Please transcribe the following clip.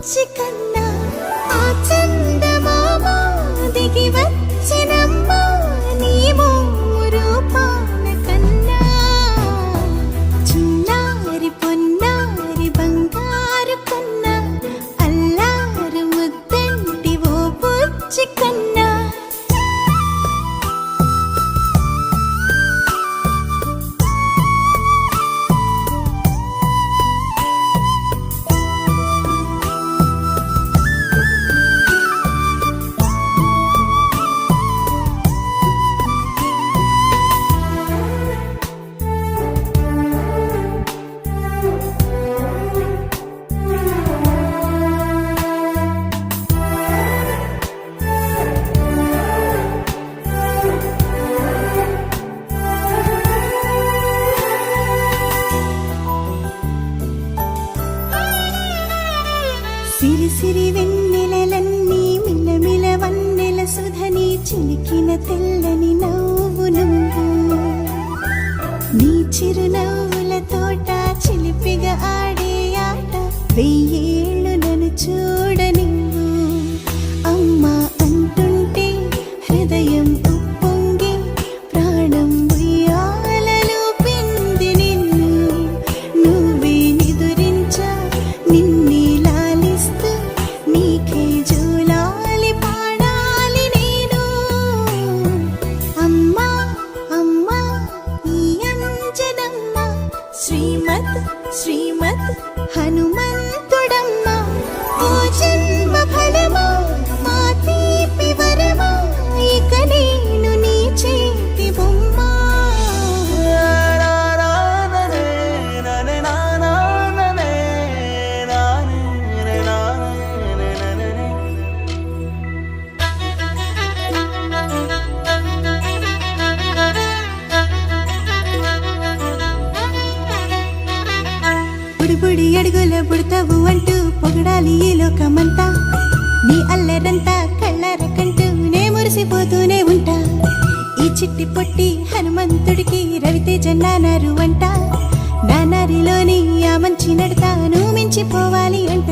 బుజ్జి కన్నా ఆ చందమామ దిగి వచ్చినమ్మా నీ రూపాల కన్నా చిన్నారి పొన్నారి బంగారు కన్నా అల్లారు ముద్దంటి ఓ బుజ్జి కన్నా సిరి సిరి వెన్నెలలన్నీ మిలమిల వన్నెల సుధని చిలికిన తెల్లని నవ్వు నువ్వు నీ చిరునవ్వుల తోట చిలిపిగా ఆడే ఆట వెయ్యేళ్ళు నన్ను చూడ నువ్వు అమ్మా అంటుంటే హృదయం ఉప్పొంగి ప్రాణం ఉయ్యాలలో పిండి నిన్ను నువ్వే నిదురించా నిన్నే నీకే జూలాలి పాడాలి నేను అమ్మా అమ్మా ఈ అంజనమ్మ శ్రీమత్ శ్రీమత్ హనుమంతుడమ్మ ఓ జన్మ ఫలమా మా తీపి వరమా ఇక నేను నీ చేతి బొమ్మ బుడి అడుగుల బుడతావు అంటూ పొగడాలి ఈ లోకమంతా నీ అల్లరంతా కళ్ళరకంటూ నే మురిసిపోతూనే ఉంటా ఈ చిట్టి పొట్టి హనుమంతుడికి రవితేజ నానారు అంట నానారిలోని ఆ మంచి నడతాను మించిపోవాలి అంట